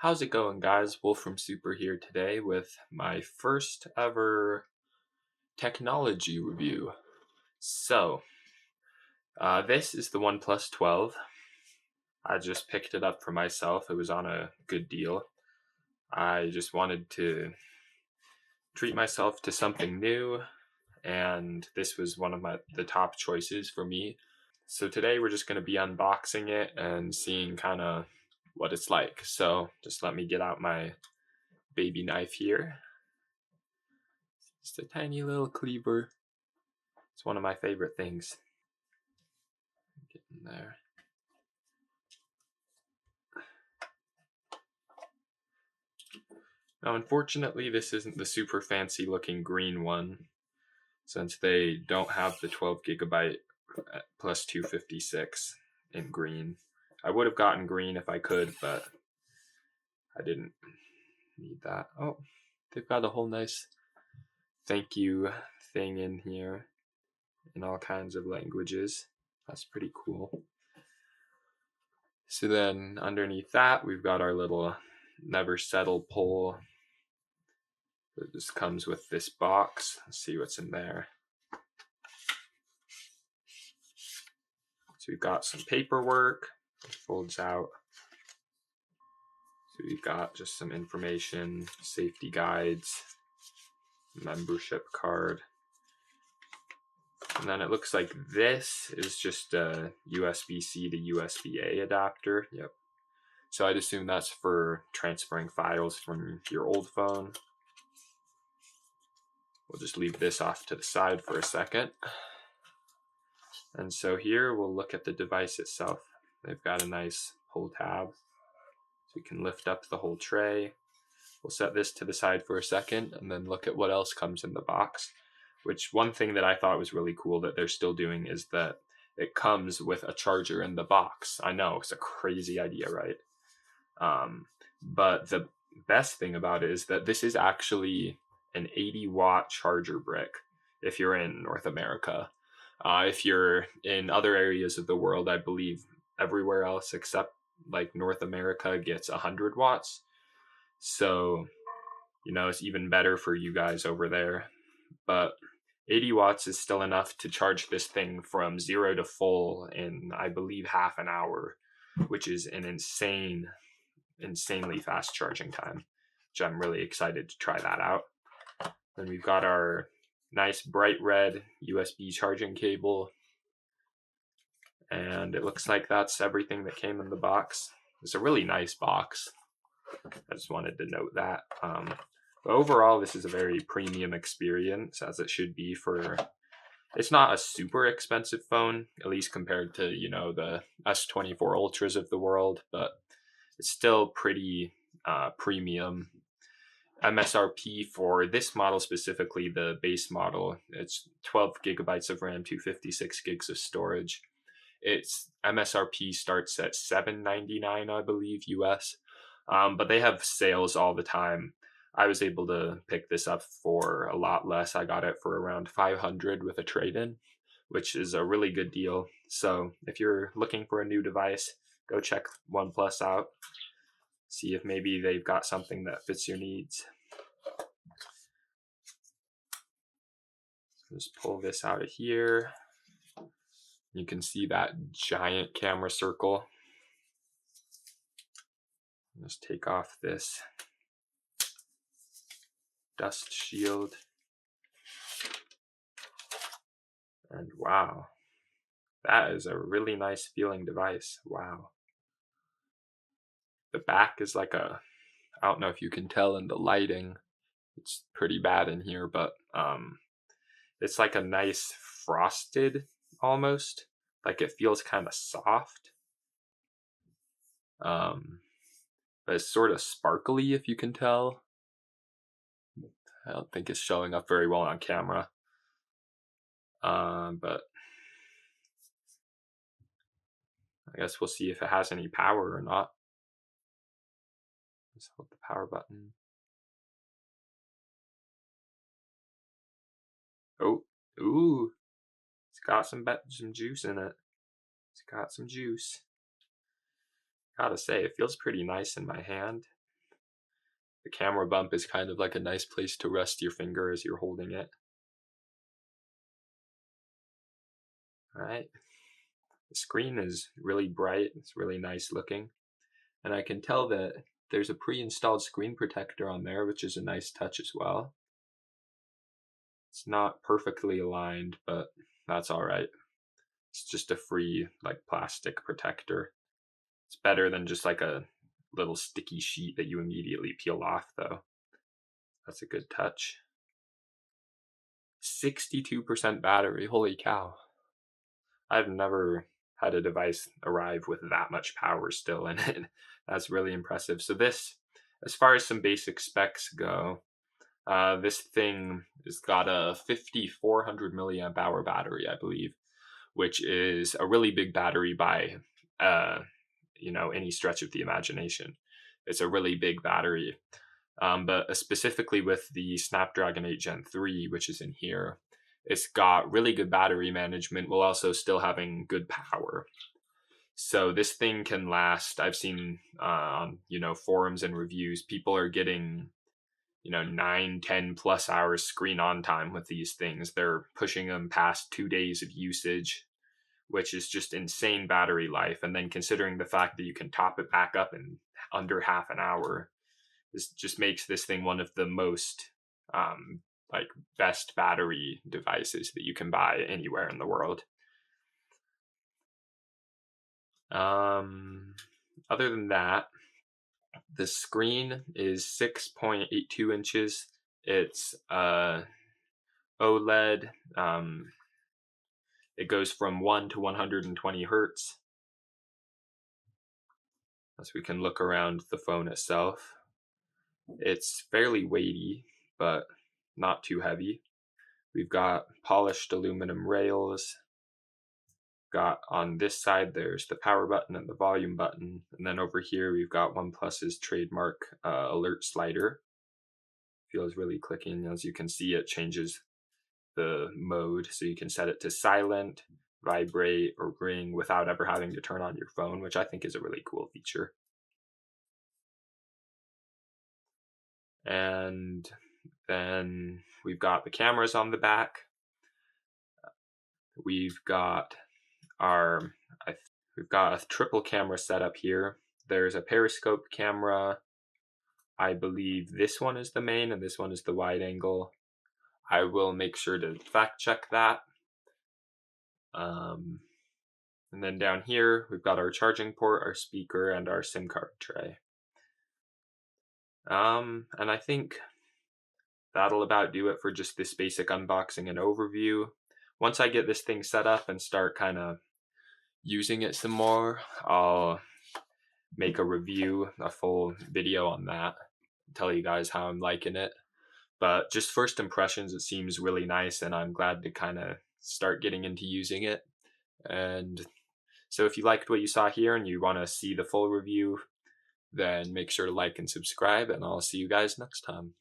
How's it going, guys? Wolf from Super here today with my first ever technology review. This is the OnePlus 12. I just picked it up for myself. It was on a good deal. I just wanted to treat myself to something new, and this was one of the top choices for me. So today we're just going to be unboxing it and seeing kind of what it's like. So just let me get out my baby knife here. Just a tiny little cleaver. It's one of my favorite things. Get in there. Now, unfortunately, this isn't the super fancy looking green one, since they don't have the 12GB plus 256 in green. I would have gotten green if I could, but I didn't need that. Oh, they've got a whole nice thank you thing in here in all kinds of languages. That's pretty cool. So then underneath that, we've got our little never settle pull. It just comes with this box. Let's see what's in there. So we've got some paperwork. It folds out. So we've got just some information, safety guides, membership card. And then it looks like this is just a USB-C to USB-A adapter. Yep. So I'd assume that's for transferring files from your old phone. We'll just leave this off to the side for a second. And so here we'll look at the device itself. They've got a nice pull tab, so we can lift up the whole tray. We'll set this to the side for a second and then look at what else comes in the box. Which one thing that I thought was really cool that they're still doing is that it comes with a charger in the box. I know, it's a crazy idea, right? But the best thing about it is that this is actually an 80-watt charger brick if you're in North America. If you're in other areas of the world, I believe everywhere else except like North America gets 100 watts. So, it's even better for you guys over there. But 80 watts is still enough to charge this thing from 0 to full in, I believe, half an hour, which is an insanely fast charging time, which I'm really excited to try that out. Then we've got our nice bright red USB charging cable, and it looks like that's everything that came in the box. It's a really nice box. I just wanted to note that. But overall, this is a very premium experience, as it should be for... It's not a super expensive phone, at least compared to, the S24 Ultras of the world, but it's still pretty premium. MSRP for this model specifically, the base model, it's 12 gigabytes of RAM, 256 gigs of storage. Its MSRP starts at $799, I believe, US. But they have sales all the time. I was able to pick this up for a lot less. I got it for around $500 with a trade-in, which is a really good deal. So if you're looking for a new device, go check OnePlus out. See if maybe they've got something that fits your needs. Just pull this out of here. You can see that giant camera circle. Just take off this dust shield. And wow, that is a really nice feeling device. Wow. The back is like I don't know if you can tell in the lighting, it's pretty bad in here, but it's like a nice frosted almost, like it feels kind of soft. But it's sort of sparkly, if you can tell. I don't think it's showing up very well on camera. But I guess we'll see if it has any power or not. Let's hold the power button. Oh, ooh, it's got some juice in it. It's got some juice. Gotta say, it feels pretty nice in my hand. The camera bump is kind of like a nice place to rest your finger as you're holding it. All right. The screen is really bright. It's really nice looking. And I can tell that there's a pre-installed screen protector on there, which is a nice touch as well. It's not perfectly aligned, but that's all right. It's just a free like plastic protector. It's better than just like a little sticky sheet that you immediately peel off though. That's a good touch. 62% battery, holy cow. I've never had a device arrive with that much power still in it. That's really impressive. So this, as far as some basic specs go, this thing has got a 5400 milliamp hour battery, I believe, which is a really big battery by any stretch of the imagination. It's a really big battery. But specifically with the Snapdragon 8 Gen 3, which is in here, it's got really good battery management while also still having good power. So this thing can last, I've seen on forums and reviews, people are getting 9, 10 plus hours screen on time with these things. They're pushing them past 2 days of usage, which is just insane battery life. And then considering the fact that you can top it back up in under half an hour, this just makes this thing one of the most best battery devices that you can buy anywhere in the world. Other than that, the screen is 6.82 inches. It's OLED. It goes from 1 to 120 hertz. As we can look around the phone itself, it's fairly weighty, but not too heavy. We've got polished aluminum rails. Got on this side, there's the power button and the volume button. And then over here, we've got OnePlus's trademark alert slider. Feels really clicking. As you can see, it changes the mode. So you can set it to silent, vibrate, or ring without ever having to turn on your phone, which I think is a really cool feature. And then we've got the cameras on the back. We've got a triple camera setup here. There's a periscope camera. I believe this one is the main and this one is the wide angle. I will make sure to fact check that. And then down here, we've got our charging port, our speaker, and our SIM card tray. And I think that'll about do it for just this basic unboxing and overview. Once I get this thing set up and start kind of using it some more, I'll make a review, a full video on that, tell you guys how I'm liking it. But just first impressions, it seems really nice, and I'm glad to kind of start getting into using it. And so if you liked what you saw here and you want to see the full review, then make sure to like and subscribe, and I'll see you guys next time.